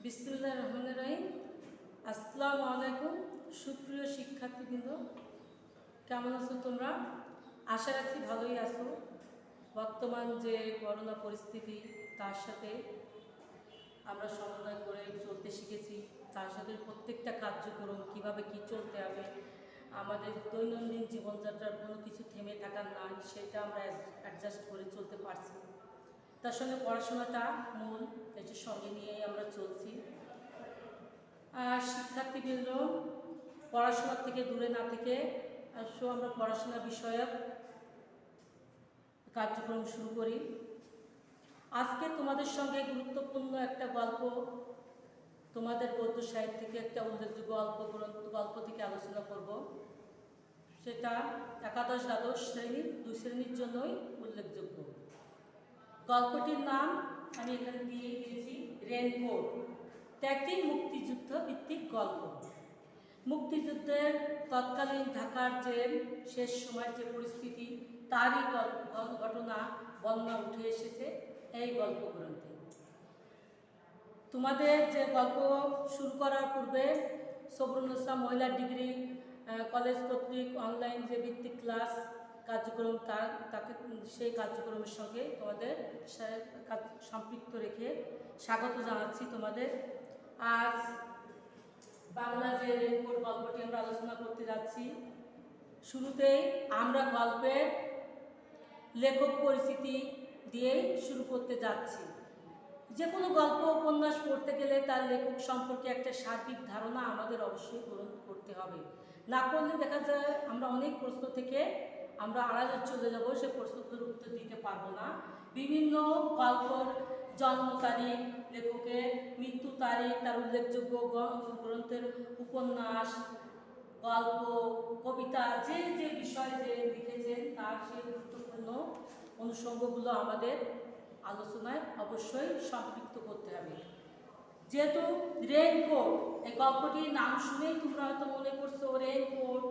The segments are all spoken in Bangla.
বিসমিল্লাহির রহমানির রহিম। আসসালামু আলাইকুম। সুপ্রিয় শিক্ষার্থীবৃন্দ, কেমন আছো তোমরা? আশা রাখছি ভালোই আছো। বর্তমান যে করোনা পরিস্থিতি, তার সাথে আমরা সমন্বয় করে চলতে শিখেছি। তার সাথে প্রত্যেকটা কার্যক্রম কীভাবে কী চলতে হবে, আমাদের দৈনন্দিন জীবনযাত্রার কোনো কিছু থেমে থাকার নয়, সেটা আমরা অ্যাডজাস্ট করে চলতে পারছি। তার সঙ্গে পড়াশোনাটা মূল, এটার সঙ্গে নিয়েই আমরা চলছি। আর শিক্ষার্থীবৃন্দ, পড়াশোনার থেকে দূরে না থেকে আমরা পড়াশোনা বিষয়ক কার্যক্রম শুরু করি। আজকে তোমাদের সঙ্গে গুরুত্বপূর্ণ একটা গল্প, তোমাদের গদ্য সাহিত্য থেকে একটা উল্লেখযোগ্য গল্প থেকে আলোচনা করব। সেটা একাদশ দ্বাদশ শ্রেণী, 2 শ্রেণীর জন্যই উল্লেখযোগ্য। গল্পটির নাম আমি এখানে দিয়ে দিয়েছি রেইনকোট। একটি মুক্তিযুদ্ধ ভিত্তিক গল্প। মুক্তিযুদ্ধের তৎকালীন ঢাকার যে শেষ সময়ের যে পরিস্থিতি, তারই ঘটনা বর্ণনা উঠে এসেছে এই গল্প গ্রন্থে। তোমাদের যে গল্প শুরু করার পূর্বে সবরুন্নেসা মহিলা ডিগ্রি কলেজ কর্তৃক অনলাইন যে ভিত্তিক ক্লাস কার্যক্রম, তাকে সেই কার্যক্রমের সঙ্গে তোমাদের সম্পৃক্ত রেখে স্বাগত জানাচ্ছি তোমাদের। আজ বাংলা যে রেইনকোট গল্পটি আমরা আলোচনা করতে যাচ্ছি, শুরুতেই আমরা গল্পের লেখক পরিচিতি দিয়েই শুরু করতে যাচ্ছি। যে কোনো গল্প উপন্যাস পড়তে গেলে তার লেখক সম্পর্কে একটা সার্বিক ধারণা আমাদের অবশ্যই গ্রহণ করতে হবে। না করলে দেখা যায় আমরা অনেক প্রশ্ন থেকে আমরা আড়ালে চলে যাব, সে প্রশ্নগুলোর উত্তর দিতে পারবো না। বিভিন্ন গল্পর জন্ম তারিখ, লেখকের মৃত্যু তারিখ, তার উল্লেখযোগ্য গ্রন্থের উপন্যাস, গল্প, কবিতা, যে যে বিষয় যে লিখেছেন তার সেই গুরুত্বপূর্ণ অনুষঙ্গগুলো আমাদের আলোচনায় অবশ্যই সম্পৃক্ত করতে হবে। যেহেতু রেইনকোট, এই গল্পটির নাম শুনেই তোমরা হয়তো মনে করছো রেইনকোট,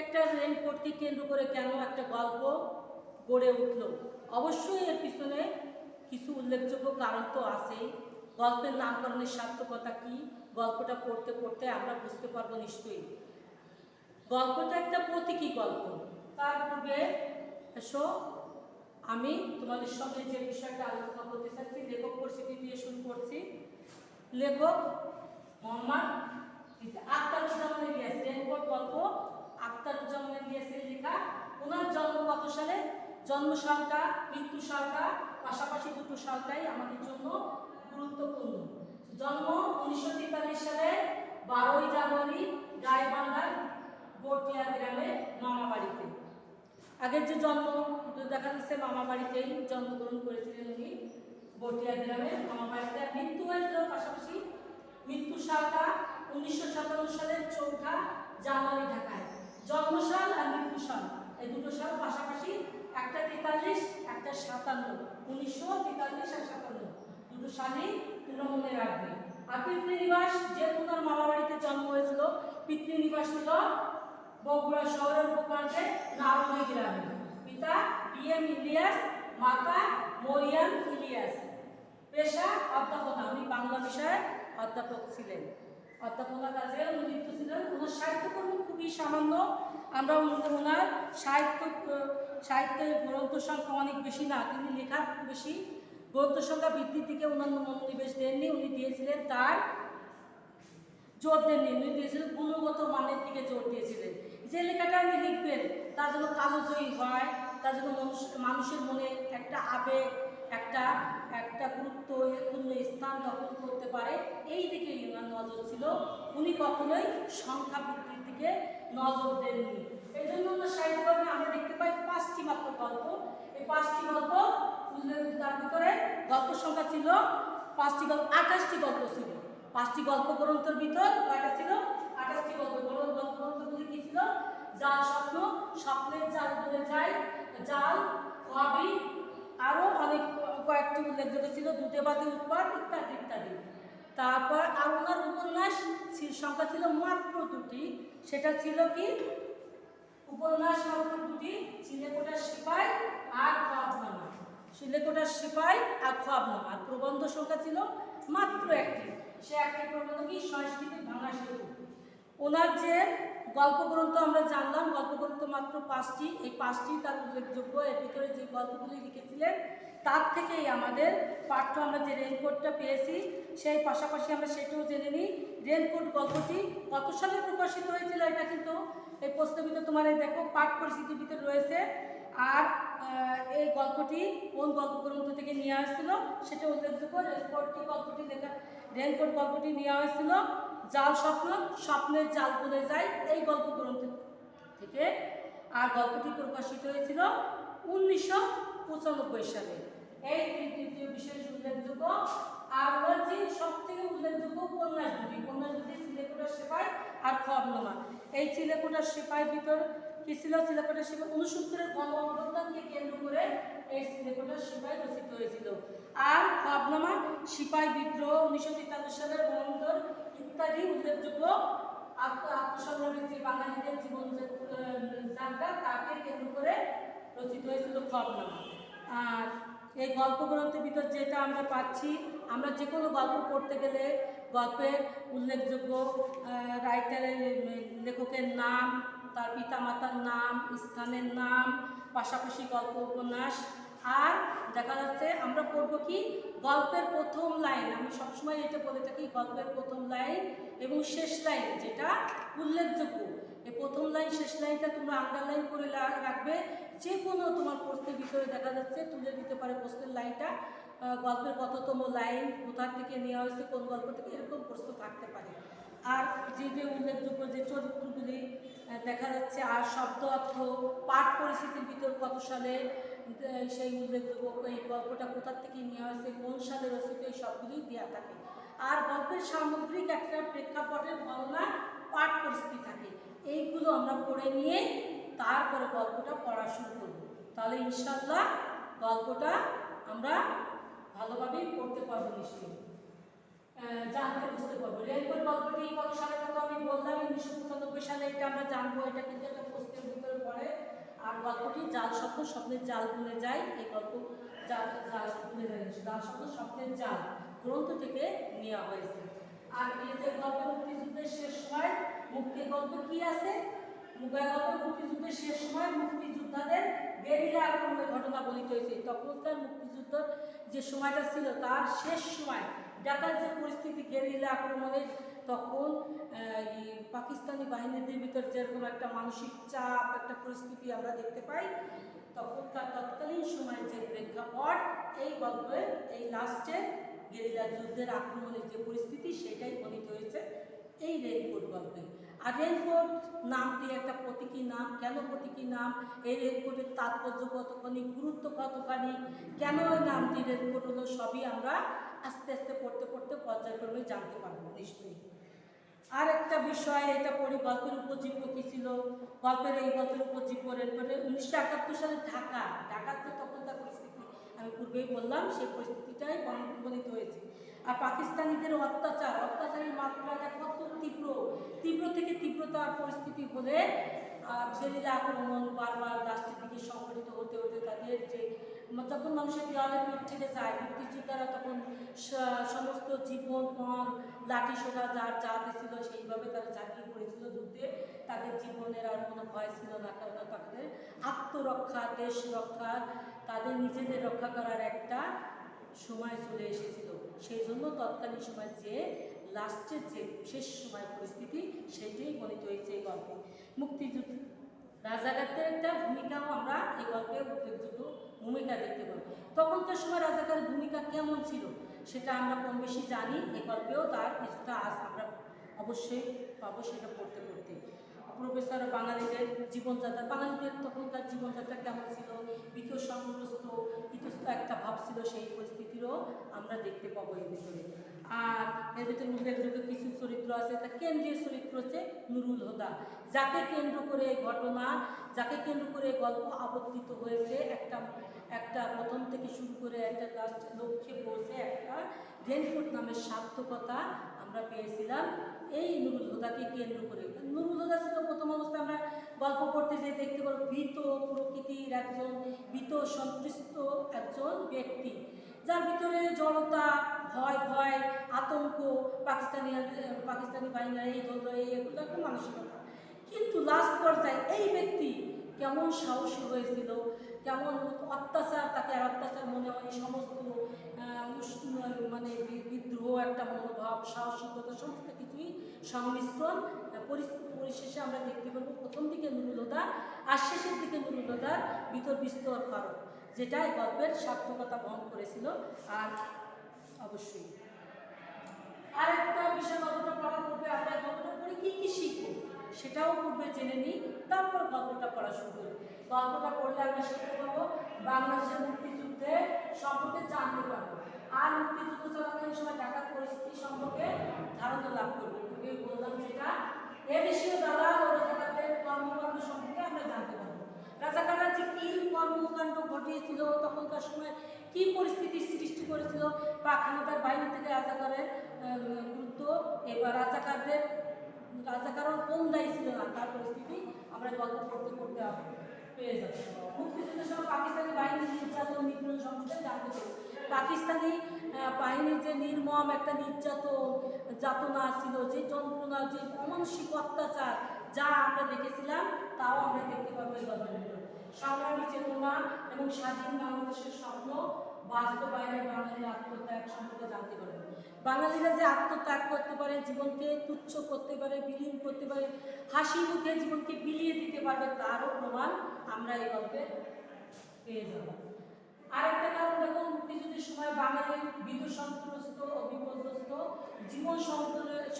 একটা রেইনকোটকে কেন্দ্র করে কেন একটা গল্প গড়ে উঠল। অবশ্যই এর পিছনে কিছু উল্লেখযোগ্য কারণ তো আছেই। গল্পের নামকরণের সার্থকতা কী, গল্পটা পড়তে পড়তে আমরা বুঝতে পারবো নিশ্চয়ই। গল্পটা একটা প্রতীকী গল্প। তার পূর্বে এসো আমি তোমাদের সঙ্গে যে বিষয়টা আলোচনা করতে চাচ্ছি, লেখক পরিচিতি দিয়ে শুরু করছি। লেখক মোহাম্মদ আখতারুজ্জামান ইলিয়াস। রেইনকোট গল্প আখতারুজ্জামান ইলিয়াসের লেখা। ওনার জন্ম কত সালে, জন্ম সালটা, মৃত্যু সালটা, পাশাপাশি দুটো সালটাই আমাদের জন্য গুরুত্বপূর্ণ। জন্ম 1943 সালে 12ই জানুয়ারি গাইবান্ধার বটিয়া গ্রামে মামাবাড়িতে। আগের যে জন্ম দেখা যাচ্ছে মামাবাড়িতেই জন্মগ্রহণ করেছিলেন উনি, বটিয়া গ্রামে মামাবাড়িতে। মৃত্যু হয়েছিল পাশাপাশি, মৃত্যু সালটা 1957 সালের 4 জানুয়ারি ঢাকায়। জন্মসাল আর মৃত্যু সাল, এই দুটো সাল পাশাপাশি, একটা 43 একটা 57, 1943 আর 57 দুটো সালই তোমরা মনে রাখবে। আর পিতৃনিবাস, যেহেতু তার মামাবাড়িতে জন্ম হয়েছিল, পিতৃনিবাস ছিল বগুড়া শহরের উপপ্রান্তে নারুলি গ্রামে। পিতা PM ইলিয়াস, মাতা মরিয়াম ইলিয়াস। পেশা অধ্যাপনা, উনি বাংলা বিষয়ে অধ্যাপক ছিলেন। অধ্যাপনা কাজে উনি লিপ্ত ছিলেন। ওনার সাহিত্যকর্ম খুবই সামান্য। আমরা ওনার সাহিত্যের গ্রন্থ সংখ্যা অনেক বেশি না, তিনি লেখা বেশি, গ্রন্থ সংখ্যা বৃদ্ধির দিকে অন্যান্য মনোনিবেশ দেননি। উনি দিয়েছিলেন তার জোর দেননি, উনি দিয়েছিলেন গুণগত মানের দিকে জোর দিয়েছিলেন। যে লেখাটা উনি লিখবেন তা যেন কালোজয়ী হয়, তা যেন মানুষের মনে একটা আবেগ, একটা গুরুত্বপূর্ণ স্থান দখল করতে পারে, এই দিকে ওনার নজর ছিল। উনি কখনোই সংখ্যা বৃদ্ধির দিকে নজর দেননি। এই জন্য ওনার সাহিত্যকর্মে আমরা দেখতে পাই 5টি মাত্র গল্প। এই 5টি গল্প তার ভিতরে গল্প সংখ্যা ছিল 5টি গল্প, 28টি গল্প ছিল। 5টি গল্প গ্রন্থের ভিতর কয়টা ছিল? 28টি গল্প গ্রন্থগুলি কি ছিল? জাল স্বপ্ন, স্বপ্নের জাল বলে যায়, জাল, খবি, আরও অনেক কয়েকটি উল্লেখযোগ্য ছিল, দুধে ভাতে উৎপাদ ইত্যাদি ইত্যাদি। তারপর আর ওনার উপন্যাস সংখ্যা ছিল মাত্র 2টি। সেটা ছিল কি? উপন্যাস মাত্র 2টি, চিলেকোঠার সিপাই আর খোয়াবনামা। চিলেকোঠার সিপাই আর খোয়াবনামা। আর প্রবন্ধ সংখ্যা ছিল মাত্র 1টি, সে একটি প্রবন্ধ কি সংস্কৃতির ভাঙা সেতু। ওনার যে গল্পগ্রন্থ আমরা জানলাম, গল্পগ্রন্থ মাত্র 5টি, এই 5টি তার উল্লেখযোগ্য। এর ভিতরে যে গল্পগুলি লিখেছিলেন তার থেকেই আমাদের পাঠ্য আমরা যে রেনকোটটা পেয়েছি সেই পাশাপাশি আমরা সেটাও জেনে নিই। রেনকোট গল্পটি কত সালে প্রকাশিত হয়েছিল এটা কিন্তু এই প্রশ্নের ভিতরে তোমার দেখো পাঠ পরিস্থিতির ভিতরে রয়েছে। আর এই গল্পটি কোন গল্পগ্রন্থ থেকে নেওয়া হয়েছিল সেটা উল্লেখযোগ্য। রেনকোট গল্পটি নেওয়া হয়েছিল জাল স্বপ্ন, স্বপ্নের জাল বলে যায় এই গল্পগ্রন্থ থেকে। আর গল্পটি প্রকাশিত হয়েছিল 1995 সালে। এই তৃতীয় বিশেষ উল্লেখযোগ্য। আর হচ্ছে সব থেকে উল্লেখযোগ্য উপন্যাস দুটি চিলেকোঠার সেপাই আর খবনামা। এই চিলেকোঠার সেপাইয়ের ভিতর কি ছিল? চিলেকোঠার সেপাই 69-এর গণ অভ্যুত্থানকে কেন্দ্র করে এই চিলেকোঠার সেপাই রচিত হয়েছিল। আর খবনামা সিপাই বিদ্রোহ, 1943 সালের বন্দর ইত্যাদি উল্লেখযোগ্য আত্মসংগ্রামী যে বাঙালিদের জীবন যাত্রা তাকে কেন্দ্র করে রচিত হয়েছিল খবনামা। আর এই গল্পগ্রন্থের ভিতর যেটা আমরা পাচ্ছি, আমরা যে কোনো গল্প পড়তে গেলে গল্পের উল্লেখযোগ্য রাইটারের লেখকের নাম, তার পিতামাতার নাম, স্থানের নাম, পাশাপাশি গল্প উপন্যাস। আর দেখা যাচ্ছে আমরা পড়ব কি গল্পের প্রথম লাইন। আমি সবসময় এটা বলে থাকি গল্পের প্রথম লাইন এবং শেষ লাইন যেটা উল্লেখযোগ্য। এই প্রথম লাইন শেষ লাইনটা তোমরা আন্ডারলাইন করে রাখবে। যে কোনো তোমার প্রশ্নের ভিতরে দেখা যাচ্ছে তুলে দিতে পারে প্রশ্নের লাইনটা, গল্পের কততম লাইন, কোথা থেকে নেওয়া হয়েছে, কোন গল্প থেকে, এরকম প্রশ্ন থাকতে পারে। আর যে উল্লেখযোগ্য যে চরিত্রগুলি দেখা যাচ্ছে আর শব্দ অর্থ পাঠ পরিস্থিতির ভিতর কত সালে সেই উল্লেখযোগ্য এই গল্পটা কোথা থেকে নেওয়া হয়েছে, কোন সালে রচিত, এই সবগুলি দেওয়া থাকে। আর গল্পের সামগ্রিক একটা প্রেক্ষাপটের বর্ণনা পাঠ পরিস্থিতি থাকে। এইগুলো আমরা পড়ে নিয়ে তারপরে গল্পটা পড়া শুরু করব। তাহলে ইনশাল্লাহ গল্পটা আমরা ভালোভাবেই পড়তে পারবো, নিশ্চয়ই জানতে বুঝতে পারবো। রেনকোট গল্পটি কত সালে কথা আমি বললাম 1995 সালে, এটা আমরা জানবো। এটা কিন্তু একটা প্রশ্নের ভিতরে পড়ে। আর গল্পটি জাল স্বপ্ন, স্বপ্নের জাল ভুলে যায়। এই গল্প জাল ভুলে যায়, জাল স্বপ্ন স্বপ্নের জাল গ্রন্থ থেকে নেওয়া হয়েছে। আর এই যে গল্প মুক্তিযুদ্ধের শেষ সময় মুক্তির গল্প কি আছে? মুক্তিযুদ্ধের শেষ সময় মুক্তিযোদ্ধাদের গেরিলা আক্রমণের ঘটনা বলিত হয়েছে। তখনকার মুক্তিযুদ্ধের যে সময়টা ছিল তার শেষ সময় ঢাকার যে পরিস্থিতি গেরিলা আক্রমণের, তখন পাকিস্তানি বাহিনীদের ভিতর যেরকম একটা মানসিক চাপ, একটা পরিস্থিতি আমরা দেখতে পাই, তখনকার তৎকালীন সময়ের যে প্রেক্ষাপট এই গল্পের এই লাস্টে গেরিলা যুদ্ধের আক্রমণের যে পরিস্থিতি সেটাই বলিত হয়েছে এই রেনকোট গল্পে। আর রেনকোট নামটি একটা প্রতীকী নাম। কেন প্রতীকী নাম? এই রেনকোটের তাৎপর্য কতখানি, গুরুত্ব কতখানি, কেন ওই নামটি রেনকোট হলো, সবই আমরা আস্তে আস্তে পড়তে পড়তে পর্যায়ক্রমে জানতে পারবো নিশ্চয়ই। আর একটা বিষয় এটা পড়ি, গল্পের উপজীব্য কী ছিল? এই গল্পের উপজীব্য রেনকোটের 1971 সালে ঢাকার যে তখনকার পরিস্থিতি আমি পূর্বেই বললাম, সেই পরিস্থিতিটাই বর্ণিত হয়েছে। আর পাকিস্তানিদের অত্যাচারের মাত্রাটা কত তীব্র থেকে তীব্রতার পরিস্থিতি হলে গেরিলা আক্রমণ বারবার লাস্টের দিকে সংগঠিত হতে হতে তাদের যে যখন মানুষের দেওয়ালে পিঠ থেকে যায়, মুক্তিযোদ্ধারা তখন সমস্ত জীবন পণ লাঠি সোটা যার যাতে ছিল সেইভাবে তারা ঝাঁপিয়ে পড়েছিল যুদ্ধে। তাদের জীবনের আর কোনো ভয় ছিল না, কারণ তাদের আত্মরক্ষা, দেশ রক্ষা, তাদের নিজেদের রক্ষা করার একটা সময় চলে এসেছিল। সেই জন্য তৎকালীন সময় যে লাস্টের যে শেষ সময় পরিস্থিতি সেটাই বর্ণিত হয়েছে এই গল্পে। মুক্তিযুদ্ধ রাজাকারদের একটা ভূমিকাও আমরা এই গল্পে উল্লেখযোগ্য ভূমিকা দেখতে পাবো। তখনকার সময় রাজাকারের ভূমিকা কেমন ছিল সেটা আমরা কম বেশি জানি। এই গল্পেও তার কিছুটা আজ আমরা অবশ্যই পাবো সেটা পড়তে পড়তে। প্রফেসর বাঙালিদের জীবনযাত্রা, বাঙালিদের তখনকার জীবনযাত্রা কেমন ছিল, ভীত সংগ্রস্ত ইতস্ত একটা ভাব ছিল, সেই পরিস্থিতিরও আমরা দেখতে পাবো এর ভিতরে। আর এর ভিতরে উল্লেখযোগ্য কিছু চরিত্র আছে। তা কেন্দ্রীয় চরিত্র হচ্ছে নুরুল হুদা, যাকে কেন্দ্র করে এই ঘটনা, যাকে কেন্দ্র করে গল্প আবর্তিত হয়েছে। একটা প্রথম থেকে শুরু করে একটা লাস্ট লক্ষ্যে পৌঁছে একটা রেনকোট নামের সার্থকতা আমরা পেয়েছিলাম এই নুরুল হুদাকে কেন্দ্র করে। নুরুল হুদা ছিল প্রথম অবস্থায় আমরা গল্প পড়তে যেয়ে দেখতে পাবো ভীত প্রকৃতির একজন, ভীত সন্ত্রস্ত একজন ব্যক্তি। যার ভিতরে জড়তা, ভয় ভয়, আতঙ্ক, পাকিস্তানি বাহিনীরা এই ধরো এগুলো একটা মানসিকতা। কিন্তু লাস্ট পর্যায়ে এই ব্যক্তি কেমন সাহসী হয়েছিল, কেমন অত্যাচার, তাকে আর অত্যাচার মনে হয়, সমস্ত মানে বিদ্রোহ একটা মনোভাব, সাহসিকতা, সমস্ত কিছুই সংমিশ্রণ পরিশেষে আমরা দেখতে পাবো প্রথম দিকে নুরুল হুদা আর শেষের দিকে নুরুল হুদার ভিতর বিস্তর ফারক, যেটা এই গল্পের সার্থকতা বহন করেছিল। আর অবশ্যই আরেকটা বিষয় গল্পটা পড়ার পূর্বে আমরা গল্পটা পড়ে কী কী শিখবো সেটাও পূর্বে জেনে নিই, তারপর গল্পটা পড়া শুরু করি। গল্পটা পড়লে আমরা শিখতে পাবো বাংলাদেশের মুক্তিযুদ্ধে সম্পর্কে জানতে পারবো, আর মুক্তিযুদ্ধ চলাকালীন সময় ঢাকার পরিস্থিতি সম্পর্কে ধারণা লাভ করবো। বললাম যেটা এদেশীয় দালাল ও রাজাকারদের কর্মকাণ্ড সম্পর্কে আমরা জানতে পারবো। রাজাকাররা যে কী কর্মকাণ্ড ঘটিয়েছিল, তখনকার সময় কী পরিস্থিতির সৃষ্টি করেছিল, পাক হানাদার বাহিনী থেকে রাজাকারের গুরুত্ব, এবার রাজাকারও কোন দায়ী ছিল না তার পরিস্থিতি আমরা গল্প করতে করতে পেয়ে যাচ্ছি। মুক্তিযুদ্ধের সময় পাকিস্তানি বাহিনীর নির্যাতন নিপীড়ন সম্পর্কে জানতে পারি। পাকিস্তানি বাহিনীর যে নির্মম একটা যাতনা ছিল, যে যন্ত্রণা, যে অমানসিক অত্যাচার যা আমরা দেখেছিলাম, তাও আমরা দেখতে পাবো এই গল্পের ভিতরে। সংগ্রামী চেতনা এবং স্বাধীন বাংলাদেশের স্বপ্ন বাস্তবায়নে বাঙালির আত্মত্যাগ সম্পর্কে জানতে পারবে। বাঙালিরা যে আত্মত্যাগ করতে পারে, জীবনকে তুচ্ছ করতে পারে, বিলীন করতে পারে, হাসি মুখে জীবনকে বিলিয়ে দিতে পারবে, তারও প্রমাণ আমরা এই গল্পে পেয়ে যাব। আরেকটা কারণ দেখুন, মুক্তিযুদ্ধের সময় বাঙালির বিদ্যুৎ সন্ত্রস্ত ও বিপর্যস্ত জীবন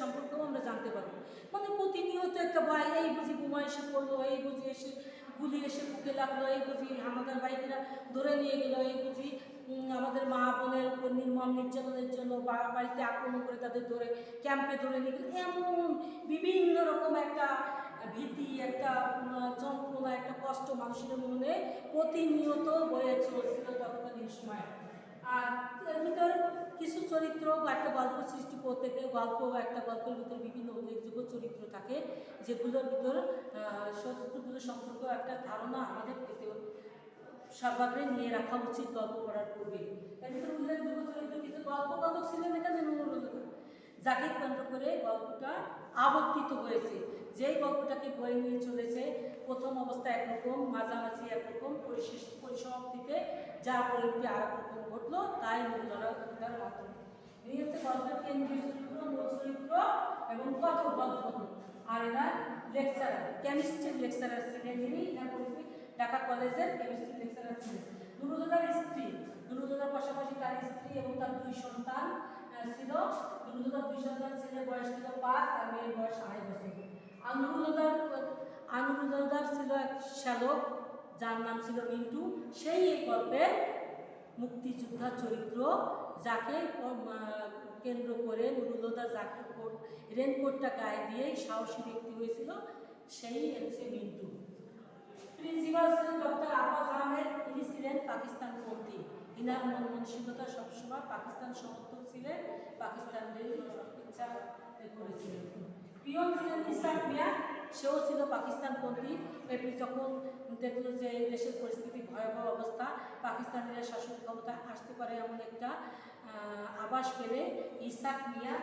সম্পর্কেও আমরা জানতে পারবো। মানে প্রতিনিয়ত একটা ভয়, এই বুঝি বোমা এসে পড়লো, এই বুঝি এসে গুলি এসে বুকে লাগলো, এই বুঝি হানাদার বাহিনীরা ধরে নিয়ে গেলো, এই বুঝি আমাদের মা বোনের উপর নির্মম নির্যাতনের জন্য বাড়িতে আক্রমণ করে তাদের ধরে ক্যাম্পে ধরে নিয়ে গেলো, এমন বিভিন্ন রকম একটা ভীতি, একটা যন্ত্রণা, একটা কষ্ট মানুষের মনে প্রতিনিয়ত বয়ে চলছিল তৎকালীন সময়। আর এর ভিতর কিছু চরিত্র বা একটা গল্প সৃষ্টি করতে গেলে একটা গল্পের ভিতরে বিভিন্ন উল্লেখযোগ্য চরিত্র থাকে, যেগুলোর ভিতর চরিত্রগুলো সম্পর্কেও একটা ধারণা আমাদের পেতে সর্বাগ্রে নিয়ে রাখা উচিত গল্প পড়ার পূর্বে। এর ভিতরে উল্লেখযোগ্য চরিত্র কিছু গল্পকথক ছিলেন এখানে যাকে কেন্দ্র করে গল্পটা আবর্তিত হয়েছে। যেই গল্পটাকে বয়ে নিয়ে চলেছে, প্রথম অবস্থায় একরকম, মাঝামাঝি একরকম, পরিসমাপ্তিতে যা পরিণতি আর একরকম ঘটলো, তাই মূলধারার মাধ্যমে এই হচ্ছে গল্পের কেন্দ্রীয় চরিত্র, মূল চরিত্র এবং কথক গল্পকথক। আর এরা লেকচারার, কেমিস্ট্রির লেকচারার ছিলেন যিনি, ঢাকা কলেজের কেমিস্ট্রি লেকচারার ছিলেন। নুরুল হুদার স্ত্রী, নুরুল হুদার পাশাপাশি তার স্ত্রী এবং তার 2 সন্তান ছিল। নুরুল হুদার 2 সন্তান, ছেলের বয়স ছিল 5 আর মেয়ের বয়স 2.5 বছর। আর নুরুল হুদার ছিল এক শ্যালক যার নাম ছিল মিন্টু। সেই এই গল্পের মুক্তিযোদ্ধা চরিত্র, যাকে কেন্দ্র করে নুরুল হুদা যাকে রেনকোটটা গায়ে দিয়ে সাহসী ব্যক্তি হয়েছিল, সেই হচ্ছে মিন্টু। প্রিন্সিপাল ছিলেন ডক্টর আব্বাস আহমেদ, তিনি ছিলেন পাকিস্তানপন্থী। ইনার মন মানসিকতা সবসময় পাকিস্তান সমর্থক ছিলেন, পাকিস্তানের ইচ্ছা করেছিলেন। পিয়ন ছিলেন ইসাক মিয়া, সেও ছিল পাকিস্তানপন্থী। এটি যখন দেখলো যে এই দেশের পরিস্থিতি ভয়াবহ অবস্থা, পাকিস্তানিরা শাসন ক্ষমতা আসতে পারে এমন একটা আভাস পেলে ইসাক মিয়া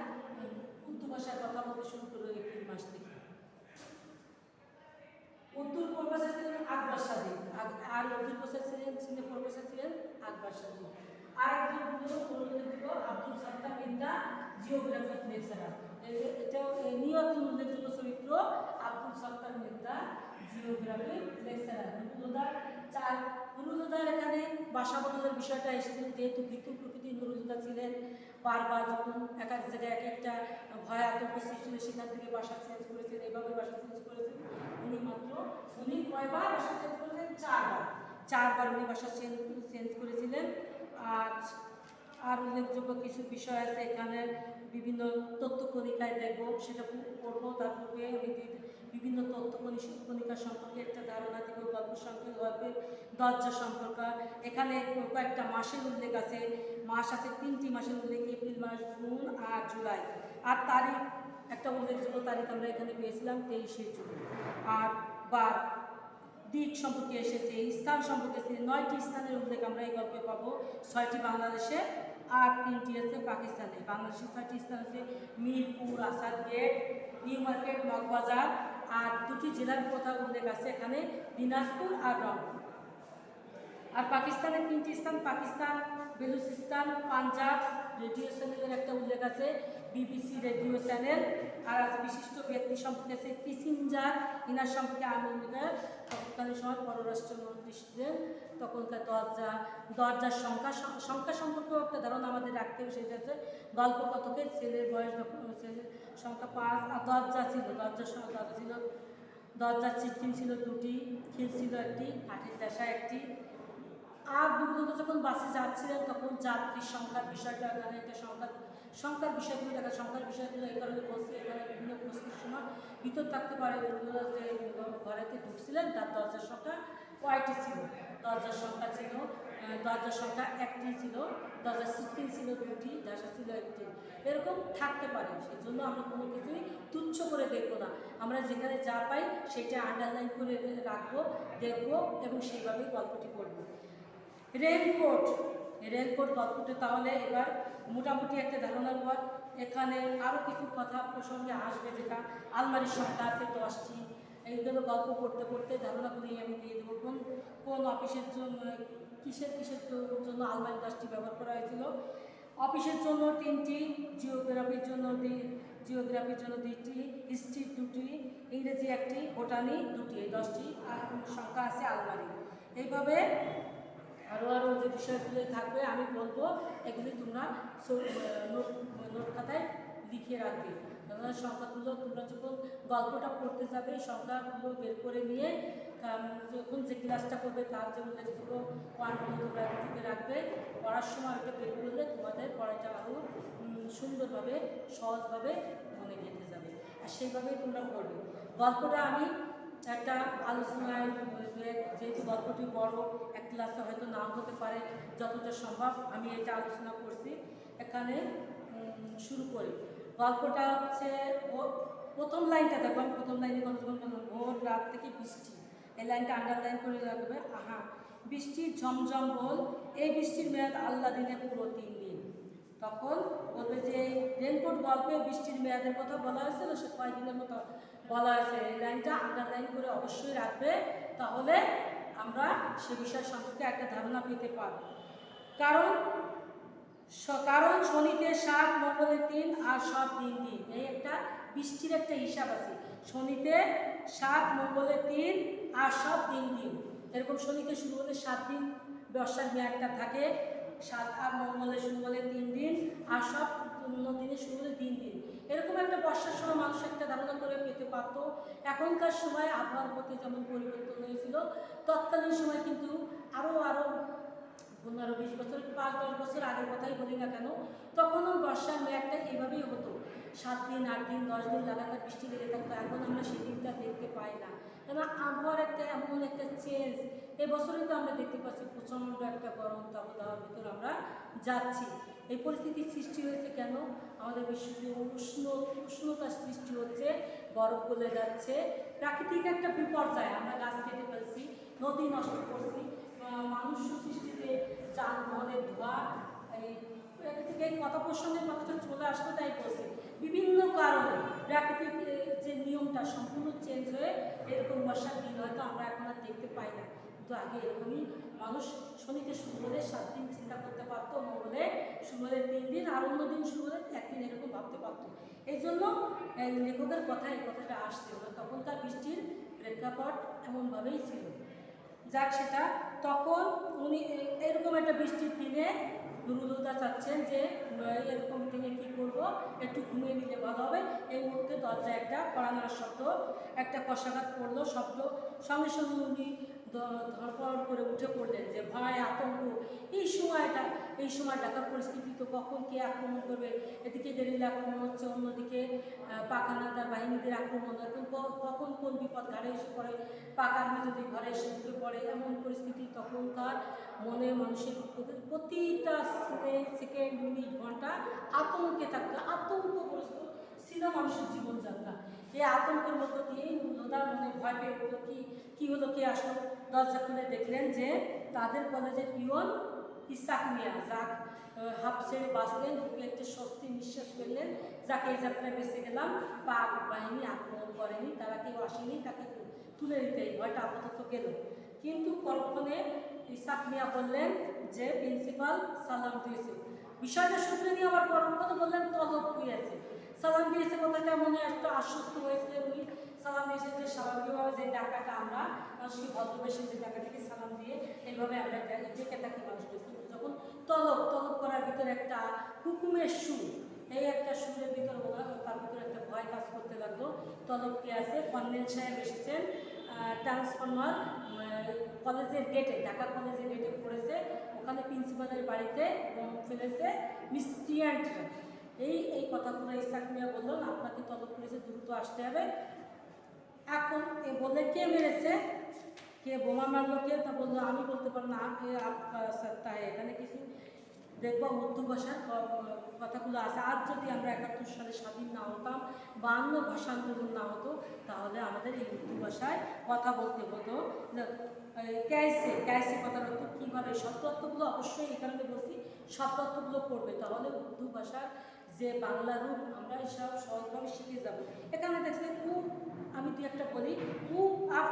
উর্দু ভাষায় কথা বলতে শুরু করলো এপ্রিল মাস থেকে। উর্দুর প্রফেসর ছিলেন আকবর সাদিক, আর উর্দুর প্রফেসর ছিলেন আকবর সাদিক। আরেকজন উল্লেখযোগ্য আব্দুল সত্তার মির্জা, জিওগ্রাফি লেকচারার। এটাও নিয়ত উল্লেখযোগ্য চরিত্র, আব্দুল সত্তার মির্জা, জিওগ্রাফি লেকচারার। নুরুল হুদার এখানে বাসা বদলের বিষয়টা এসেছিল, যেহেতু ভিক্ষু প্রকৃতির নুরুল হুদা ছিলেন। বারবার যখন এক এক জায়গায় এক একটা ভয় আতঙ্ক সৃষ্টি হলে সেখান থেকে বাসা চেঞ্জ করেছেন, এভাবে বাসা চেঞ্জ করেছেন। উনি কয়বার বাসা চেঞ্জ করেছেন? 4বার উনি বাসা চেঞ্জ করেছিলেন। আর উল্লেখযোগ্য কিছু বিষয় আছে এখানে, বিভিন্ন তথ্য কণিকায় দেখবো, সেটা পড়বো। তার পূর্বে আমি বিভিন্ন তথ্য কণিকা সম্পর্কে একটা ধারণা দিব। গল্পের দরজা সম্পর্ক, এখানে কয়েকটা মাসের উল্লেখ আছে, মাস আছে 3টি মাসের উল্লেখ, এপ্রিল মাস, জুন আর জুলাই। আর তারিখ, একটা উল্লেখযোগ্য তারিখ আমরা এখানে পেয়েছিলাম 23শে জুন। আর দিক সম্পর্কে এসেছে, স্থান সম্পর্কে এসেছে। 9টি স্থানের উল্লেখ আমরা এই গল্পে পাবো। 6টি বাংলাদেশে আর 3টি আছে পাকিস্তানে। বাংলাদেশের 6টি স্থান আছে Mirpur, Asad Gate, New Market, Moghbazar. আর 2টি জেলার কথা উল্লেখ আছে এখানে, দিনাজপুর আর রংপুর। আর পাকিস্তানের 3টি স্থান, পাকিস্তান, বেলুচিস্তান, পাঞ্জাব। রেডিও চ্যানেলের একটা উল্লেখ আছে, BBC রেডিও চ্যানেল। আর আছে বিশিষ্ট ব্যক্তি সম্পর্কে আছে কিসিঞ্জার, ইনার সম্পর্কে আমেরিকার তৎকালীন সময় পররাষ্ট্রমন্ত্রী ছিলেন। তখনকার দরজার সংখ্যা সম্পর্কেও একটা ধারণা আমাদের রাখতে হবে। সেটা হচ্ছে গল্পকথকের ছেলের বয়স, ছেলের সংখ্যা 5। আর দরজা ছিল, দরজার চিটকিন ছিল 2টি, খিল ছিল 1টি, কাঠের দেশা 1টি। আর দুর্গত যখন বাসে যাচ্ছিলেন তখন যাত্রীর সংখ্যার বিষয়টা এখানে একটা সংখ্যার বিষয়গুলো দেখা, সংখ্যার বিষয়গুলো এই কারণে বলছি, এখানে বিভিন্ন প্রশ্নের সময় ভিতর থাকতে পারে। ওগুলো যে ঘরেতে ঢুকছিলেন তার দরজার সংখ্যা কয়টি ছিল, দরজার সংখ্যা 1টি ছিল, দরজার সিটকিন ছিল 2টি, দেশা ছিল 1টি, এরকম থাকতে পারে। সেই জন্য আমরা কোনো কিছুই তুচ্ছ করে দেখবো না, আমরা যেখানে যা পাই সেটা আন্ডারলাইন করে রাখবো, দেখবো এবং সেইভাবেই গল্পটি পড়বো। রেলকোট গল্পটি তাহলে এবার মোটামুটি একটা ধারণার পর এখানে আরও কিছু কথা প্রসঙ্গে আসবে, যেটা আলমারির সংখ্যা আছে 10টি। এইগুলো গল্প করতে করতে ধারণাগুলি আমি দিয়ে দেবো। কোন অফিসের জন্য কিসের জন্য আলমারি 10টি ব্যবহার করা হয়েছিল। অফিসের জন্য 3টি, জিওগ্রাফির জন্য 2টি, হিস্ট্রি 2টি, ইংরেজি 1টি, বোটানি 2টি, এই 10টি আর সংখ্যা আছে আলমারি। এইভাবে আরও যে বিষয়গুলো থাকবে আমি বলবো, এগুলি তোমরা নোট খাতায় লিখে রাখবে। সংখ্যাগুলো তোমরা যখন গল্পটা পড়তে যাবে সংখ্যাগুলো বের করে নিয়ে যখন যে ক্লাসটা করবে তার যে উল্লেখযোগ্য পয়েন্টগুলো তোমরা লিখে রাখবে। পড়ার সময় ওইটা বের করলে তোমাদের পড়াটা আরও সুন্দরভাবে সহজভাবে মনে গেঁথে যাবে, আর সেইভাবেই তোমরা পড়বে। গল্পটা আমি একটা আলোচনায়, যেহেতু গল্পটি বড়, এক ক্লাসে হয়তো নাও হতে পারে, যতটা সম্ভব আমি এটা আলোচনা করছি। এখানে শুরু করি। গল্পটা হচ্ছে প্রথম লাইনটা দেখো, আমি প্রথম লাইনে ভোর রাত থেকে বৃষ্টি, এই লাইনটা আন্ডারলাইন করে রাখবে। বৃষ্টির ঝমঝম বল, এই বৃষ্টির মেয়াদ আল্লাহ দিনে পুরো 3 দিন। তখন বলবে যে রেনকোট গল্পে বৃষ্টির মেয়াদের কথা বলা হয়েছিল, সে কয়দিনের মতো বলা হয়েছে। এই লাইনটা আন্ডারলাইন করে অবশ্যই রাখবে, তাহলে আমরা সে বিষয় সম্পর্কে একটা ধারণা পেতে পারব। কারণ শনিতে 7, মঙ্গলে 3 আর সব দিন। এই একটা বৃষ্টির একটা হিসাব আছে, শনিতে 7, মঙ্গলে 3 আর সব দিন। এরকম শনিতে শুরু হলে 7 দিন বর্ষার মেয়াদটা থাকে, 7 আর মঙ্গলে শুরু হলে 3 দিন আর সব অন্য দিনে শুরু হলে 3 দিন। এরকম একটা বর্ষার সময় মানুষ একটা ধারণা করে পেতে পারত। এখনকার সময় আবহাওয়ার প্রতি যেমন পরিবর্তন হয়েছিল, তৎকালীন সময় কিন্তু আরও 15-20 বছর, 5-10 বছর আগের কথাই বলি না কেন, তখনও বর্ষার মেয়াদটা এইভাবেই হতো, 7 দিন, 8 দিন, 10 দিন লাগাতার বৃষ্টি লেগে থাকতো। এখন আমরা সেই দিনটা দেখতে পাই না, কেন আবহাওয়ার একটা এমন একটা চেঞ্জ। এবছরই তো আমরা দেখতে পাচ্ছি প্রচণ্ড একটা গরম তাপদাহের ভিতর আমরা যাচ্ছি। এই পরিস্থিতির সৃষ্টি হয়েছে কেন? আমাদের বিশ্বতে উষ্ণতার সৃষ্টি হচ্ছে, বরফ গলে যাচ্ছে, প্রাকৃতিক একটা বিপর্যয়। আমরা গাছ কেটে ফেলছি, নদী নষ্ট করছি, মানুষ সৃষ্টিতে যানবাহনের ধোঁয়া, এই কথা প্রসঙ্গে কথাটা চলে আসবে তাই বলছি। বিভিন্ন কারণে প্রাকৃতিক যে নিয়মটা সম্পূর্ণ চেঞ্জ হয়ে এরকম বর্ষার দিন হয়তো আমরা এখন আর দেখতে পাই না, কিন্তু আগে এরকমই মানুষ শনিতে শুরু হলে 7 দিন চিন্তা করতে পারতো, মঙ্গলে শুরু হলে 3 দিন আর অন্য দিন শুরু হলে 1 দিন, এরকম ভাবতে পারতো। এই জন্য লেখকের কথায় এই কথাটা আসছে, তখনকার বৃষ্টির প্রেক্ষাপট এমনভাবেই ছিল। যাক সেটা, তখন উনি এরকম একটা বৃষ্টির দিনে নুরুল হুদা চাচ্ছেন যে এরকম দিনে কী করবো, একটু ঘুমিয়ে নিলে ভালো হবে। এই মুহূর্তে দরজায় একটা কড়ানোর শব্দ, একটা কষাঘাত পড়লো শব্দ, সঙ্গে সঙ্গে উনি ধরপড় করে উঠে পড়লেন যে ভয়, আতঙ্ক। এই সময় ঢাকার পরিস্থিতি তো কখন কে আক্রমণ করবে, এদিকে গেরিলা আক্রমণ হচ্ছে, অন্যদিকে পাকানাদার বাহিনীদের আক্রমণ, কখন কোন বিপদ ঘাড়ে এসে পড়ে, পাকানি যদি ঘরে এসে ঢুকে পড়ে, এমন পরিস্থিতি তখনকার মনে মানুষের প্রতিটা সেকেন্ড, মিনিট, ঘন্টা আতঙ্কে থাকতো, আতঙ্কগ্রস্ত ছিল মানুষের জীবনযাত্রা। এই আতঙ্কের মধ্য দিয়েই নুরুল হুদা মনে ভয় পেয়ে উঠলো, কি হলো, কে আসলো। দরজা খুলে দেখলেন যে তাদের কলেজের পিয়ন ইসাক মিয়া, যাক হাফ ছেড়ে বাঁচলেন, বুকে একটা স্বস্তি নিঃশ্বাস ফেললেন, যাকে এই যাত্রায় বেঁচে গেলাম। পাক বাহিনী আক্রমণ করেনি, তারা কেউ আসেনি তাকে তুলে নিতে, এই ভয়টা আপাতত গেল। কিন্তু পরক্ষণে ইসাক মিয়া বললেন যে প্রিন্সিপাল সালাম দিয়েছে। বিষয়টা শুনতে নিয়ে আবার পরক্ষণে বললেন তলব হয়েছে। সালাম দিয়েছে কথাটা মনে একটা আশ্বস্ত হয়েছিলেন উনি। সালাম দিয়েছে যে স্বাভাবিকভাবে যে ডাকাটা আমরা মানুষকে ভদ্রবেশে যে ডাকাটাকে সালাম দিয়ে এইভাবে আমরা ডেকে থাকি মানুষকে, কিন্তু যখন তলব করার ভিতরে একটা হুকুমের সুর, এই একটা সুরের ভিতরে তার ভিতরে একটা ভয় কাজ করতে লাগলো। তলব কে আছে, কর্নেল সাহেব এসেছেন, ট্রান্সফরমার কলেজের গেটে, ঢাকা কলেজের গেটে পড়েছে, ওখানে প্রিন্সিপালের বাড়িতে বোম ফেলেছে মিসক্রিয়েন্টরা। এই কথাগুলো ইসাক মিয়া বললেন আপনাকে তলব করেছে, দ্রুত আসতে হবে। এখন এ বললে কে মেরেছে, কে বোমা মারলো, কে, তা বললো আমি বলতে পারবো না, তাই এখানে কিছু দেখবো উর্দু ভাষার কথাগুলো আছে। আজ যদি আমরা 71 সালে স্বাধীন না হতাম, 52 ভাষা আন্দোলন না হতো, তাহলে আমাদের এই উর্দু ভাষায় কথা বলতে হতো। ক্যাসে কথার অর্থ কীভাবে, শব্দ অর্থগুলো অবশ্যই এই কারণে বলছি শব্দ অর্থগুলো পড়বে, তাহলে উর্দু ভাষার যে বাংলা রূপ আমরা সব সহজভাবে শিখে যাব। এখানে দেখছি খুব, আমি তুই একটা বলি, খুব আপ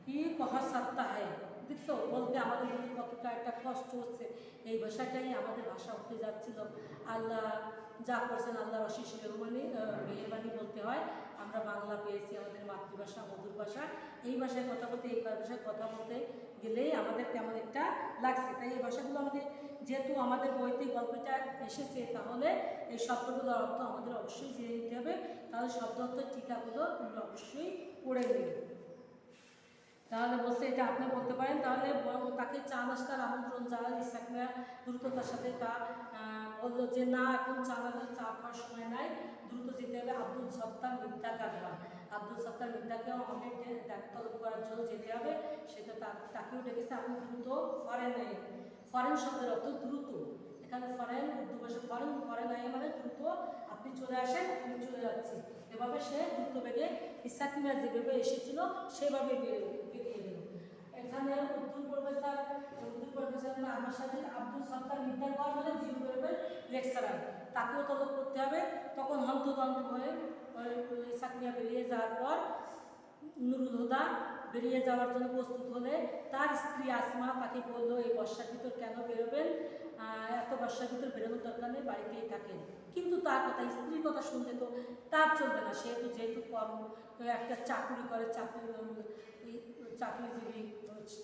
কি কহা সত্তা হয়, দেখছো বলতে আমাদের মধ্যে কতটা একটা কষ্ট হচ্ছে। এই ভাষাটাই আমাদের ভাষা হতে যাচ্ছিল। আল্লাহ যা করছেন, আল্লাহর অশেষ মেহরবানি বলতে হয়। আমরা বাংলা পেয়েছি, আমাদের মাতৃভাষা, মধুর ভাষা। এই ভাষায় কথা বলতে, এই ভাষায় কথা বলতে গেলেই আমাদের কেমন একটা লাগছে। তাই এই ভাষাগুলো আমাদের, যেহেতু আমাদের বইতে গল্পটা এসেছে, তাহলে এই শব্দগুলোর অর্থ আমাদের অবশ্যই জেনে নিতে হবে। তাহলে শব্দ অর্থের টিকাগুলো তোমরা অবশ্যই পড়ে নেবে। তাহলে বলছে এটা আপনি বলতে পারেন। তাহলে তাকে চা নাস্তার আমন্ত্রণ জানাল ইসাক মিয়া দ্রুততার সাথে। তা বললো যে না, এখন চা খাওয়ার সময় নাই, দ্রুত যেতে হবে আব্দুল সত্তার মিথ্যাকে ধরা। আব্দুল সত্তার মিথ্যাকেও আমাকে তলব করার জন্য যেতে হবে, সেটা তাকেও ডেকেছে। আপনি দ্রুত ফরেন শব্দের অর্থ দ্রুত, এখানে ফরেন উর্দু ভাষা ফরেন আয় মানে দ্রুত, আপনি চলে আসেন, আমি চলে যাচ্ছি। এভাবে সে দ্রুত বেগে ইসাক মিয়া যেভাবে এসেছিল সেভাবে বেরিয়ে গেল। এখানে উর্দু প্রফেসর আমার সাথে আব্দুল সত্তার মিথ্যাকর বলে জিওগ্রাফির লেকচারার, তাকেও তলব করতে হবে। তখন হন্তদন্ত হয়ে ইসাক মিয়া বেরিয়ে যাওয়ার পর নুরুল হুদা বেরিয়ে যাওয়ার জন্য প্রস্তুত হলে তার স্ত্রী আসমা তাকে বললো এই বর্ষার ভিতর কেন বেরোবেন, এত বর্ষার ভিতর বেরোনোর দরকার নেই, বাড়িতেই থাকেন। কিন্তু তার কথা, স্ত্রীর কথা শুনলে তো তার চলবে না। যেহেতু কর্ম একটা চাকরি করে, চাকরিজীবী,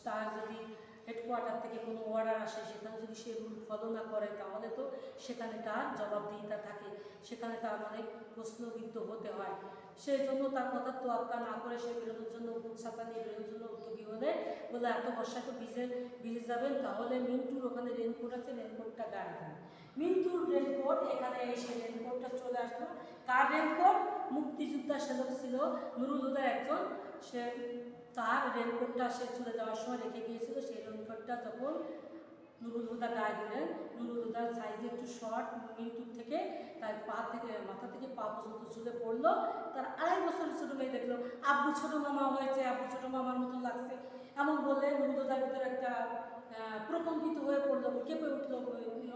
তার যদি হেডকোয়ার্টার থেকে কোনো অর্ডার আসে, সেখানে যদি সে রুল ফলো না করে, তাহলে তো সেখানে তার জবাবদিহিতা থাকে, সেখানে তার অনেক প্রশ্নবিদ্ধ হতে হয়। সেই জন্য তার কথা তোয়াক্কা না করে সে বেরোনোর জন্য, ছাতা নিয়ে বেরোনোর জন্য উদ্যোগী হলে বলে এত বর্ষায় তো ভিজে যাবেন, তাহলে মিন্টুর ওখানে রেনকোট আছে, রেনকোটটা গায়ে দেন। মিন্টুর রেনকোট এখানে এসে রেনকোটটা চলে আসলো। কার রেনকোট? মুক্তিযোদ্ধা সেবক ছিল নুরুল হুদার একজন, সে তার রেনকোটটা সে চলে যাওয়ার সময় রেখে গিয়েছিল। সেই রেনকোটটা যখন নুরুল হুদা গায়ে দিলেন, নুরুল হুদার সাইজে একটু শর্ট মিন্টুর থেকে, তার মাথা থেকে পা পর্যন্ত ঝুলে পড়লো। তার 2.5 বছরের ছোটো মেয়ে দেখলো, আব্বু ছোটো মামা হয়েছে, আব্বু ছোটো মামার মতো লাগছে, এমন বললে নুরুল হুদার ভিতরে একটা প্রকম্পিত হয়ে পড়লো, কেঁপে উঠলো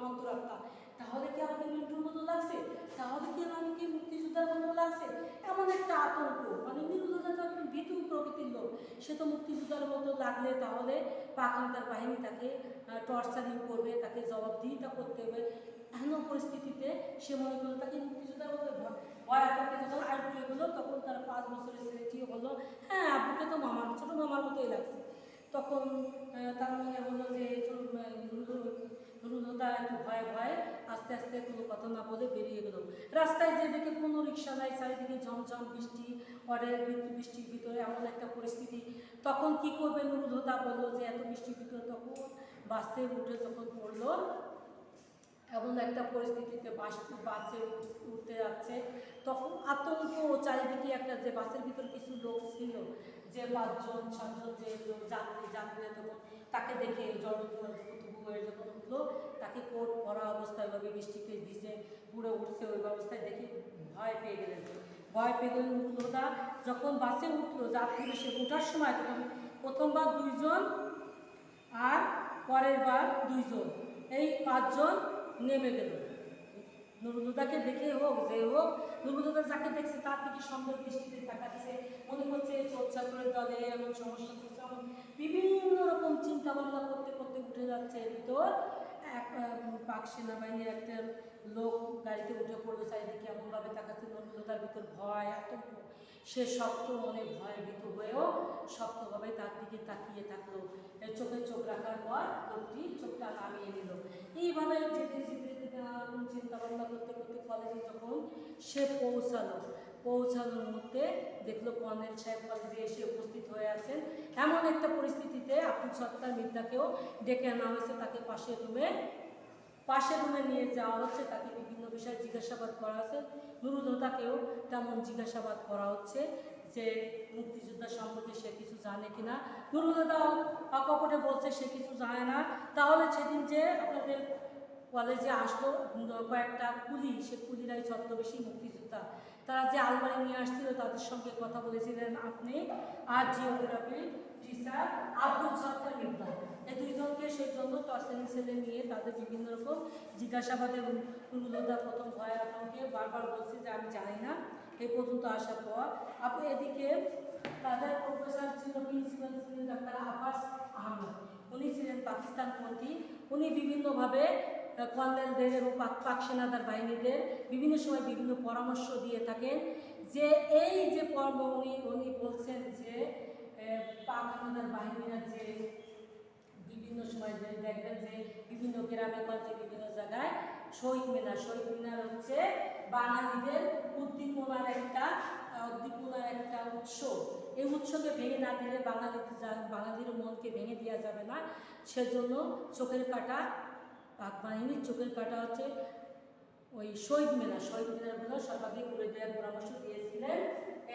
অন্তরাত্মা। তাহলে কি আমাকে মিন্টুর মতো লাগছে, তাহলে কি আমাকে মুক্তিযোদ্ধার মতো লাগছে, এমন একটা আতঙ্ক। মানে নুরুল হুদা তো একদম ভীতু প্রকৃতির লোক, সে তো মুক্তিযোদ্ধার মতো লাগলে তাহলে পাকিস্তান বাহিনী তাকে টর্চারিং করবে, তাকে জবাবদিহিতা করতে হবে। এমন পরিস্থিতিতে সে মনে করলো তাকে মুক্তিযোদ্ধার মতো ভয় আতঙ্কে যখন আরেকটু এগুলো, তখন তার 5 বছরের ছেলেটিও বললো হ্যাঁ আব্বুকে তো ছোটো মামার মতোই লাগছে। তখন তার মনে হলো যে নুরুল হুদা একটু ভয়ে আস্তে আস্তে কোনো কথা না বলে বেরিয়ে গেল। রাস্তায় যে দেখে কোনো রিক্সা নাই, চারিদিকে ঝমঝম বৃষ্টি, বৃষ্টির ভিতরে এমন একটা পরিস্থিতি। তখন কি করবে নুরুল হুদা বললো যে এত বৃষ্টির ভিতরে, তখন বাসে উঠে যখন পড়লো, এমন একটা পরিস্থিতিতে বাসে উঠতে যাচ্ছে, তখন আতঙ্ক চারিদিকে একটা, যে বাসের ভিতরে কিছু লোক ছিল, যে 5জন 6জন যে লোক যাত্রীরা তখন তাকে দেখে হয়ে যখন উঠলো, তাকে কোট পরা অবস্থায় ওইভাবে বৃষ্টিতে ভিজে পুরো উঠছে, ওই অবস্থায় দেখে ভয় পেয়ে গেলেন। ভয় পেয়ে গেল নুরুল হুদা। যখন বাসে উঠলো, যাত্রী বেশে ওঠার সময় তখন প্রথমবার 2 জন আর পরের বার 2 জন, এই 5 জন নেমে গেল। নুরুল হুদাকে দেখে হোক যে হোক, নুরুল হুদা যাকে দেখছে তার দিকে সন্দেহ দৃষ্টিতে তাকাচ্ছে, মনে করছে চোর চাকরের দলে এমন সমস্যা করছে, বিভিন্ন রকম চিন্তা ভাবনা করতে করতে উঠে যাচ্ছে। এর ভিতর এক পাক সেনাবাহিনীর একটা লোক গাড়িতে উঠে পড়লো, চারিদিকে এমনভাবে তাকাচ্ছে, নুরুল হুদার ভিতর ভয় আতঙ্ক, সে শক্ত মনে ভয় ভীত হয়েও শক্তভাবে তার দিকে তাকিয়ে থাকলো। চোখে চোখ রাখার পর লোকটি চোখটা নামিয়ে নিল। এইভাবে যেতে যেতে চিন্তা ভাবনা করতে করতে কলেজে যখন সে পৌঁছানোর মধ্যে দেখলো কর্নেল সাহেব কলেজে এসে উপস্থিত হয়ে আছেন। এমন একটা পরিস্থিতিতে আব্দুল সত্তার মির্জাকেও ডেকে আনা হয়েছে, তাকে পাশের রুমে নিয়ে যাওয়া হচ্ছে, তাকে বিভিন্ন বিষয়ে জিজ্ঞাসাবাদ করা হচ্ছে। নুরুল হুদাকেও তেমন জিজ্ঞাসাবাদ করা হচ্ছে যে মুক্তিযোদ্ধা সম্পর্কে সে কিছু জানে কিনা। নুরুল হুদাও অকপটে বলছে সে কিছু জানে না। তাহলে সেদিন যে আপনাদের কলেজে আসলো কয়েকটা কুলি, সে কুলিরাই ছদ্মবেশী মুক্তিযোদ্ধা, তারা যে আলমারি নিয়ে আসছিল তাদের সঙ্গে কথা বলেছিলেন আপনি আর জিওগ্রাফি টিচার আব্দুল সত্তার মির্জা। এই 2 জনকে সেই জন্য টর্চারিং সেলে নিয়ে তাদের বিভিন্ন রকম জিজ্ঞাসাবাদে নুরুল হুদা প্রথম ভয় আতঙ্কে বারবার বলছে যে আমি জানি না। এই পর্যন্ত আসার পর আপনি এদিকে তাদের প্রফেসর ছিল, প্রিন্সিপাল ছিলেন ডাক্তার আব্বাস আহমেদ, উনি ছিলেন পাকিস্তানপন্থী। উনি বিভিন্নভাবে কর্নেলদের এবং পাক সেনাদার বাহিনীদের বিভিন্ন সময় বিভিন্ন পরামর্শ দিয়ে থাকেন যে এই যে পর্ব উনি বলছেন যে পাক হানাদার বাহিনীরা যে বিভিন্ন সময় দেখবেন যে বিভিন্ন গ্রামে গঞ্জে বিভিন্ন জায়গায় শহীদ মিনার হচ্ছে বাঙালিদের উদ্দীপনার একটা উৎস। এই উৎসকে ভেঙে না দিলে বাঙালির মনকে ভেঙে দেওয়া যাবে না। সেজন্য চোখের কাটা, পাক বাহিনীর চোখের কাটা হচ্ছে ওই শহীদ মিনারগুলো সর্বাধিক করে দেওয়ার পরামর্শ দিয়েছিলেন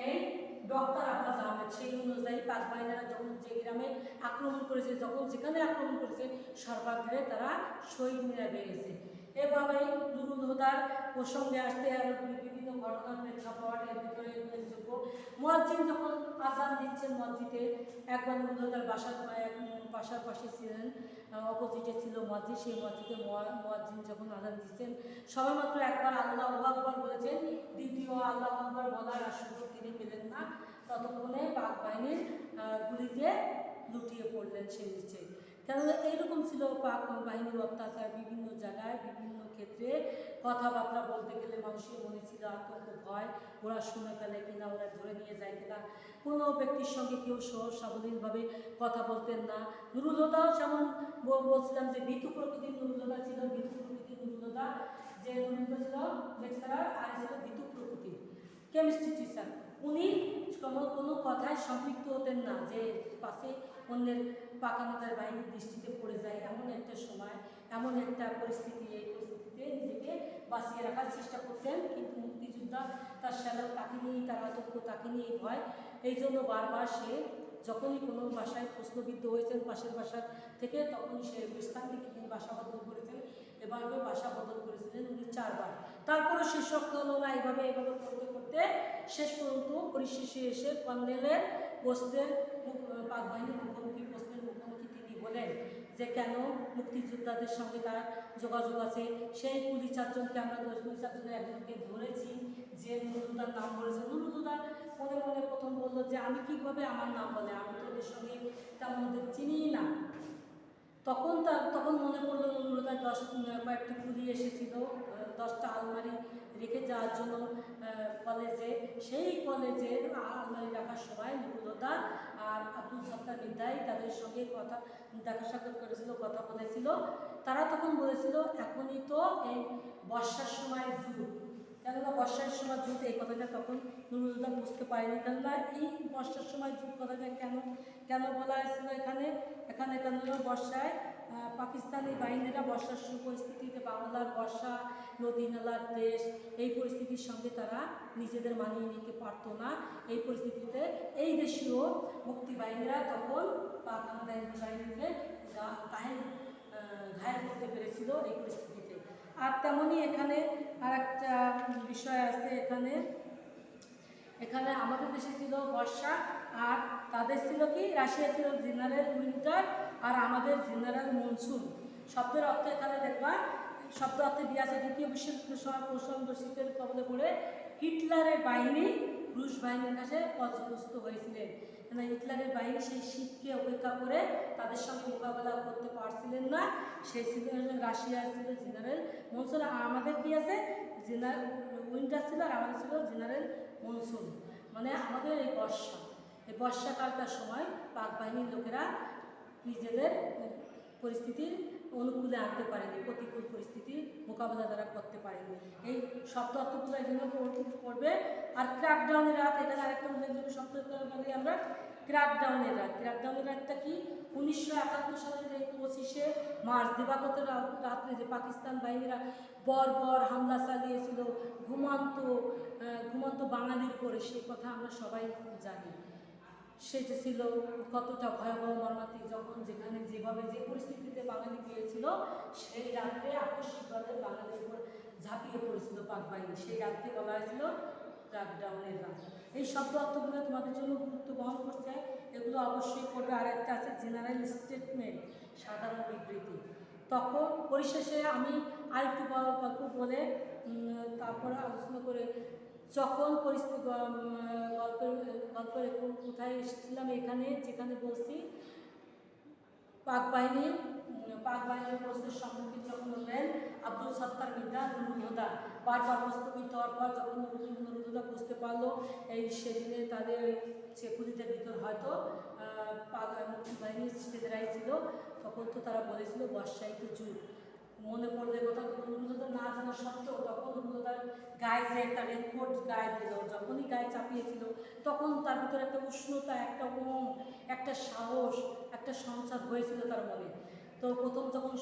এই ডক্টর আব্বাস আহমেদ। সেই অনুযায়ী পাক বাহিনীরা যখন যে গ্রামে আক্রমণ করেছে, যেখানে আক্রমণ করেছে সর্বাগ্রে তারা শহীদ মিনার ভেঙেছে। এভাবেই নুরুল হুদার প্রসঙ্গে আসতে আরও বিভিন্ন ঘটনার প্রেক্ষাপট এর ভিতরে উল্লেখযোগ্য। মুয়াজ্জিন যখন আজান দিচ্ছেন মসজিদে, একবার নুরুল হুদার বাসার পাশে ছিলেন, অপোজিটে ছিল মসজিদ, সেই মসজিদে মুয়াজ্জিন যখন আজান দিচ্ছেন সবেমাত্র একবার আল্লাহু আকবার বলেছেন, দ্বিতীয় আল্লাহু আকবার বলার আর সুযোগ তিনি পেলেন না। ততক্ষণে পাক বাহিনীর গুলিতে লুটিয়ে পড়লেন সে নিচে। কেননা এইরকম ছিল পাক বাহিনীর অত্যাচার, বিভিন্ন জায়গায় বিভিন্ন ক্ষেত্রে কথাবার্তা বলতে গেলে মানুষের মনে ছিল আতঙ্ক, ভয়, ওরা শুনে ফেলে কিনা, ওরা ধরে নিয়ে যায় কিনা। কোনো ব্যক্তির সঙ্গে কেউ সহজ সাবলীলভাবে কথা বলতেন না। নুরুল হুদাও যেমন বলছিলাম যে ভীতু প্রকৃতির নুরুল হুদা ছিল, যে নুরুল হুদা ছিল লেকচারার আর ছিল ভীতু প্রকৃতির কেমিস্ট্রি টিচার। উনি কোনো কথায় সম্পৃক্ত হতেন না যে পাশে অন্যের পাক হানাদার বাহিনীর দৃষ্টিতে পড়ে যায় এমন একটা সময়, এমন একটা পরিস্থিতি। এই পরিস্থিতিতে নিজেকে বাঁচিয়ে রাখার চেষ্টা করতেন। কিন্তু মুক্তিযোদ্ধা তার শ্যালক, তাকে নিয়েই তার আতঙ্ক, তাকে নিয়েই ভয়। এই জন্য বারবার সে যখনই কোনো বাসায় প্রশ্নবিদ্ধ হয়েছেন পাশের বাসার থেকে, তখনই সে স্থান থেকে তিনি বাসা বদল করেছেন। এভাবে বাসা বদল করেছিলেন উনি 4 বার। তারপরে সে শক্ত হলো না, এইভাবে করতে করতে শেষ পর্যন্ত পরিশেষে এসে কর্নেলের পোস্টের পাক বাহিনীর পোস্টের মুখোমুখি তিনি বলেন যে কেন মুক্তিযোদ্ধাদের সঙ্গে তার যোগাযোগ আছে। সেই পুলিশ 4 জনকে আমরা পুলিশ 4 জনের একজনকে ধরেছি যে নুরুল হুদার নাম বলেছে। নুরুল হুদা মনে মনে প্রথম বললো যে আমি কীভাবে আমার নাম বলে, আমি তো ওদের সঙ্গে তেমন চিনি না। তখন মনে পড়লো নুরুল হুদার কয়েকটি পুলি এসেছিল 10টা আলমারি রেখে যাওয়ার জন্য কলেজে। সেই কলেজের আলমারি রাখার সময় নুরুল হুদা আর আব্দুল সত্তার মির্জাই তাদের সঙ্গে দেখা সাক্ষাৎ করেছিল, কথা বলেছিল। তারা তখন বলেছিল এখনই তো এই বর্ষার সময় যুদ্ধ, কেননা বর্ষার সময় যুদ্ধ, এই কথাটা তখন নুরুল হুদা বুঝতে পারেনি। কেননা এই বর্ষার সময় যুদ্ধ কথাটা কেন বলা হয়েছিল এখানে কেন বর্ষায় পাকিস্তানি বাহিনীরা বর্ষার পরিস্থিতিতে বাংলার বর্ষা, নদী নালার দেশ, এই পরিস্থিতির সঙ্গে তারা নিজেদের মানিয়ে নিতে পারত না। এই পরিস্থিতিতে এই দেশীয় মুক্তি বাহিনীরা তখন পাক বাহিনীকে ঘায়েল করতে পেরেছিল এই পরিস্থিতিতে। আর তেমনই এখানে আর একটা বিষয় আছে, এখানে এখানে আমাদের দেশে ছিল বর্ষা, আর তাদের ছিল কি, রাশিয়া ছিল জেনারেল উইন্টার, আর আমাদের জেনারেল মনসুন। শব্দের অর্থ এখানে দেখবা, শব্দ অর্থে দিয়ে আছে দ্বিতীয় বিশ্বযুদ্ধের সময় প্রচণ্ড শীতের কবলে পড়ে হিটলারের বাহিনী রুশ বাহিনীর কাছে পর্যবস্ত হয়েছিলেন। মানে হিটলারের বাহিনী সেই শীতকে উপেক্ষা করে তাদের সঙ্গে মোকাবেলা করতে পারছিলেন না। সেই ছিল রাশিয়া ছিল জেনারেল মনসুন, আর আমাদের কি আছে জেনারেল উইন্টার ছিল, আর আমাদের ছিল জেনারেল মনসুন। মানে আমাদের এই বর্ষাকালটার সময় পাক বাহিনীর লোকেরা নিজেদের পরিস্থিতির অনুকূলে আনতে পারেনি, প্রতিকূল পরিস্থিতির মোকাবেলা তারা করতে পারেনি। এই শব্দ অর্থগুলো এই জন্য পড়বে। আর ক্র্যাকডাউনের রাত, এখানে আরেকটা উল্লেখযোগ্য শব্দ বলি আমরা, ক্র্যাকডাউনের রাত। ক্র্যাকডাউনের রাতটা কি, 1971 সালের এই 25শে মার্চ দিবাগত রাত্রে যে পাকিস্তান বাহিনীরা বর্বর হামলা চালিয়েছিল ঘুমন্ত বাঙালির উপরে, সেই কথা আমরা সবাই জানি। সেটা ছিল কতটা ভয়াবহ মর্মান্তিক, যখন যেখানে যেভাবে যে পরিস্থিতিতে বাঙালি গিয়েছিল, সেই রাত্রে আকস্মিকভাবে বাঙালির উপর ঝাঁপিয়ে পড়েছিল পাক বাহিনী। সেই রাত্রে বলা হয়েছিল ক্র্যাকডাউনের রাত। এই শব্দ অর্থগুলো তোমাদের জন্য গুরুত্ব বহন করছে, এগুলো অবশ্যই করবে। আর একটা আছে জেনারেল স্টেটমেন্ট, সাধারণ বিবৃতি। তখন পরিশেষে আমি আরেকটু গল্প বলে তারপরে আলোচনা করে, যখন পরিস্থিতি গল্পের কোথায় এসেছিলাম, এখানে যেখানে বলছি পাক বাহিনীর প্রশ্নের সম্মুখীন যখন হলেন আব্দুল সত্তার মির্জা নুরুল হুদা, বারবার প্রস্তুত হওয়ার পর যখন নুরুল হুদা বুঝতে পারলো এই সেদিনে তাদের চেকুলিদের ভিতর হয়তো মুক্তি বাহিনীর ছেলেরাই ছিল, তখন তো তারা বলেছিল বর্ষায়িত যুগ। মনে পড়লে কথা, নুরুল হুদা না জানা সত্ত্বেও তখন নুরুল হুদার গায়ে যে একটা রেনকোট গায়ে দিল, যখনই গায়ে চাপিয়েছিল তখন তার ভিতরে একটা উষ্ণতা, একটা একটা সাহস, একটা সঞ্চার হয়েছিল তার মনে। তো প্রথম যখন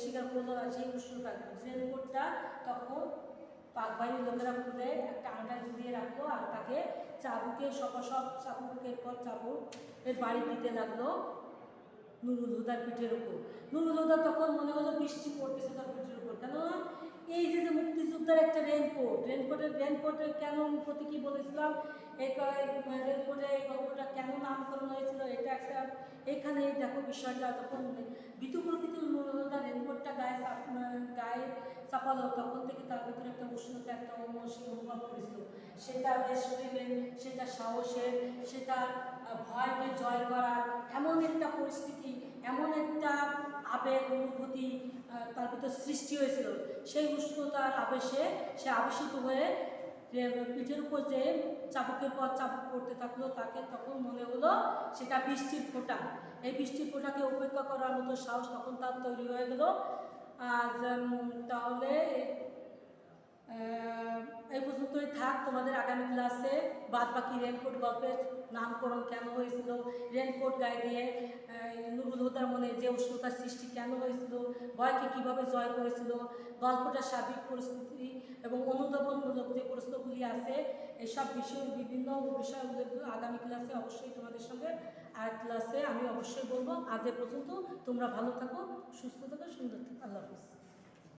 স্বীকার করলো না সেই উষ্ণতা রেনকোটটা, তখন পাক বাহিনীর লোকেরা খুলে একটা আংটা ঝুলিয়ে রাখলো, আর তাকে সব চাবুকের পর চাবুক এর বাড়ি দিতে লাগলো নুরুল হুদার পিঠের উপর। নুরুল হুদা তখন মনে হলো বৃষ্টি পড়তেছে তার পিঠের উপর, কেননা এই যে মুক্তিযোদ্ধার একটা রেনকোটের কেন প্রতি কি বলেছিলাম, এই রেনকোটে এই গল্পটা কেন নামকরণ হয়েছিল, এটা একটা এখানে দেখো বিষয়টা। যখন বিতু প্রকৃতির নুরুল হুদা রেনকোটটা গায়ে চাপালো, তখন থেকে তার ভিতরে একটা উষ্ণতা, একটা অমসী অনুভব করেছিল। সেটা দেশপ্রেমের, সেটা সাহসের, সেটা ভয়কে জয় করার এমন একটা পরিস্থিতি, এমন একটা আবেগ অনুভূতি তার ভিতর সৃষ্টি হয়েছিল। সেই উষ্ণতার আবেশে সে আবেশিত হয়ে পিঠের উপর যে চাবুকের পর চাবুক পড়তে থাকলো, তাকে তখন মনে হলো সেটা বৃষ্টির ফোঁটা। এই বৃষ্টির ফোঁটাকে উপেক্ষা করার মতো সাহস তখন তার তৈরি হয়ে গেল। আজ তাহলে এই পর্যন্তই থাক। তোমাদের আগামী ক্লাসে বাদ বাকি রেনকোট গল্পের নামকরণ কেন হয়েছিল, রেনকোট গায়ে দিয়ে নুরুল হুদার মনে যে উষ্ণতার সৃষ্টি কেন হয়েছিল, ভয়কে কীভাবে জয় করেছিল, গল্পটার সার্বিক পরিস্থিতি এবং অনুধাবনমূলক যে প্রশ্নগুলি আছে, এসব বিভিন্ন বিষয়গুলো আগামী ক্লাসে অবশ্যই তোমাদের সঙ্গে আর ক্লাসে আমি অবশ্যই বলবো। আজ এ পর্যন্ত, তোমরা ভালো থাকো, সুস্থ থাকো, সুন্দর থাকো। আল্লাহ হাফিজ।